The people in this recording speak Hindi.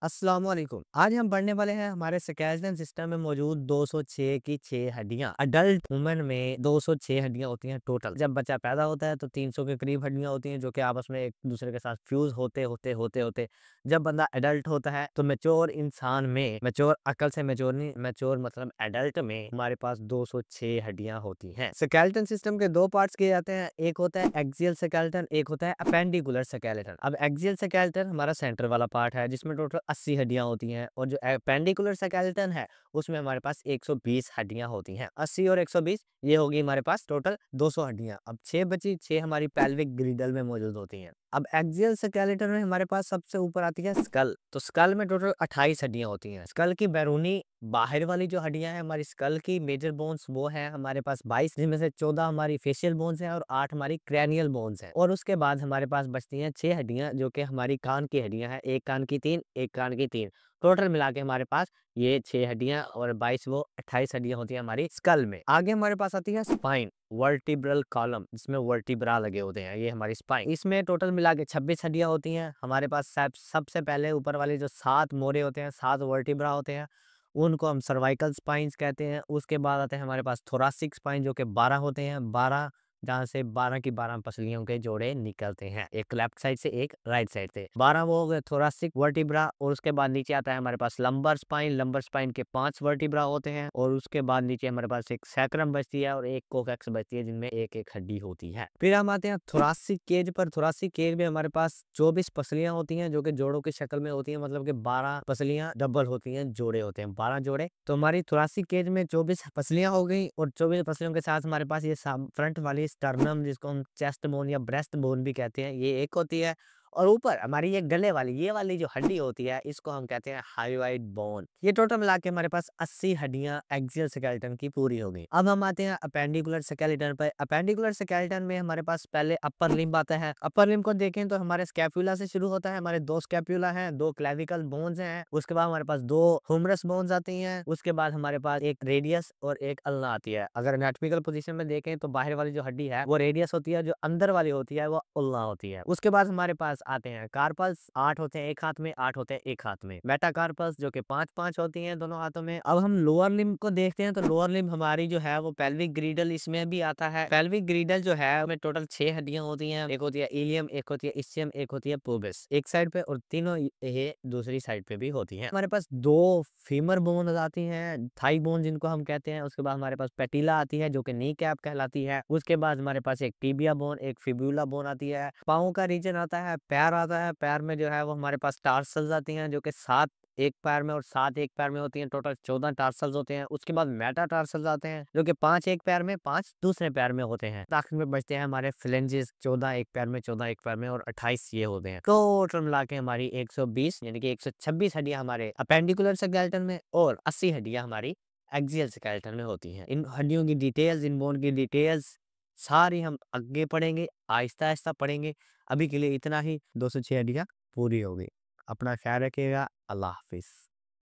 अस्सलामुअलैकुम। आज हम पढ़ने वाले हैं हमारे सर्कैडियन सिस्टम में मौजूद 206 की 6 हड्डियां। अडल्ट वुमन में 206 हड्डियां होती हैं टोटल। जब बच्चा पैदा होता है तो 300 के करीब हड्डियां होती हैं जो कि आपस में एक दूसरे के साथ फ्यूज होते जब बंदा एडल्ट होता है तो मैच्योर इंसान में, मैच्योर अकल से मैच्योर नहीं, मैच्योर मतलब एडल्ट में हमारे पास 206 हड्डियां होती हैं। स्केलेटन सिस्टम के दो पार्ट्स किए जाते हैं, एक होता है एक्सियल स्केलेटन, एक होता है अपेंडिकुलर स्केलेटन। अब एक्सियल स्केलेटन हमारा सेंटर वाला पार्ट है जिसमें टोटल 80 हड्डियां होती हैं और जो अपेंडिकुलर स्केलेटन है उसमें हमारे पास 120 हड्डियां होती हैं। 80 और 120 ये होगी हमारे पास टोटल 200 हड्डियां। अब 6 बची, 6 हमारी पेल्विक ग्रिडल में मौजूद होती हैं। अब एक्सियल स्केलेटन में हमारे पास सबसे ऊपर आती है स्कल। तो स्कल में टोटल 28 हड्डियां होती हैं। स्कल की बैरूनी बाहर वाली जो हड्डियां हैं हमारी स्कल की मेजर बोन्स वो है हमारे पास 22, जिनमें से 14 हमारी फेशियल बोन्स हैं और 8 हमारी क्रैनियल बोन्स हैं। और उसके बाद हमारे पास बचती हैं 6 हड्डियां जो कि हमारी कान की हड्डियां हैं। एक कान की 3, एक कान की 3, टोटल मिला के हमारे पास ये 6 हड्डियां और 22 वो 28 हड्डियां होती हैं हमारी स्कल में। आगे हमारे पास आती है स्पाइन, वर्टिब्रल कॉलम, जिसमें वर्टिब्रा लगे होते हैं, ये हमारी स्पाइन। इसमें टोटल मिला के 26 हड्डियां होती हैं हमारे पास। सबसे पहले ऊपर वाले जो 7 मोरे होते हैं, 7 वर्टिब्रा होते हैं, उनको हम सर्वाइकल स्पाइन्स कहते हैं। उसके बाद आते हैं हमारे पास थोरासिक स्पाइन जो कि 12 होते हैं, 12 जहाँ से 12 की 12 पसलियों के जोड़े निकलते हैं, एक लेफ्ट साइड से एक राइट साइड से। 12 वो हो गए थोरासिक वर्टिब्रा। और उसके बाद नीचे आता है हमारे पास लंबर स्पाइन। लंबर स्पाइन के 5 वर्टिब्रा होते हैं और उसके बाद नीचे हमारे पास एक सैक्रम बचती है और एक कोकैक्स बचती है जिनमें एक एक हड्डी होती है। फिर हम आते हैं थोरासिक केज पर। थोरासिक केज में हमारे पास 24 पसलियां होती हैं जो कि जोड़ों की शक्ल में होती हैं, मतलब कि 12 पसलियां डबल होती हैं, जोड़े होते हैं, 12 जोड़े। तो हमारी थोरासिक केज में 24 पसलियां हो गई और 24 पसलियों के साथ हमारे पास ये फ्रंट वाली स्टर्नम, जिसको हम चेस्ट बोन या ब्रेस्ट बोन भी कहते हैं, ये एक होती है। और ऊपर हमारी ये गले वाली, ये वाली जो हड्डी होती है इसको हम कहते हैं हायोइड बोन। ये टोटल मिला के हमारे पास 80 हड्डियां एक्सियल स्केलेटन की पूरी हो गई। अब हम आते हैं अपेंडिकुलर स्केलेटन पर। अपेंडिकुलर स्केलेटन में हमारे पास पहले अपर लिम्ब आता है। अपर लिम्ब को देखें तो हमारे स्कैपुला से शुरू होता है। हमारे 2 स्कैपुला हैं, 2 क्लेविकल बोन्स हैं। उसके बाद हमारे पास 2 ह्यूमरस बोन्स आती हैं। उसके बाद हमारे पास एक रेडियस और एक अल्ना आती है। अगर एनाटॉमिकल पोजीशन में देखें तो बाहर वाली जो हड्डी है वो रेडियस होती है, जो अंदर वाली होती है वो अल्ना होती है। उसके बाद हमारे पास आते हैं कार्पल्स। 8 होते हैं एक हाथ में, 8 होते हैं एक हाथ में। मेटाकार्पल्स जो कि 5-5 होती हैं दोनों हाथों में। अब हम लोअर लिम्ब को देखते हैं तो लोअर लिम्ब हमारी जो है वो पेल्विक ग्रिडल, इसमें भी आता है। पेल्विक ग्रिडल जो है उसमें टोटल 6 हड्डियां होती हैं। एक होती है इलियम, एक होती है इस्चियम, एक होती है पुबिस, एक साइड पे, और तीनों ये दूसरी साइड पे भी होती हैं। हमारे पास 2 फीमर बोन आती हैं, थाई बोन जिनको हम कहते हैं। उसके बाद हमारे पास पेटिला आती है जो कि नी कैप कहलाती है। उसके बाद हमारे पास एक टिबिया बोन, एक फिब्यूला बोन आती है। पाँव का रीजन आता है, पैर आता है। पैर में जो है वो हमारे पास टार्सल्स आती हैं जो कि 7 एक पैर में और 7 एक पैर में होती हैं। टोटल 14 टार्सल्स होते हैं। उसके बाद मेटा टार्सल्स आते हैं जो कि 5 एक पैर में, 5 दूसरे पैर में होते हैं। आखिर में बचते हैं हमारे फ्लेंजेस, 14 एक पैर में, 14 एक पैर में और 28 ये होते हैं। टोटल मिला के हमारी 120 यानी कि 126 हड्डियां हमारे अपेंडिकुलर स्केलेटन में और 80 हड्डियां हमारी एक्सियल स्केलेटन में होती हैं। इन हड्डियों की डिटेल्स, इन बोन की डिटेल्स सारी हम आगे पढ़ेंगे, आहिस्ता आहिस्ता पढ़ेंगे। अभी के लिए इतना ही। 206 हड्डियां पूरी हो गई। अपना ख्याल रखिएगा। अल्लाह हाफिज।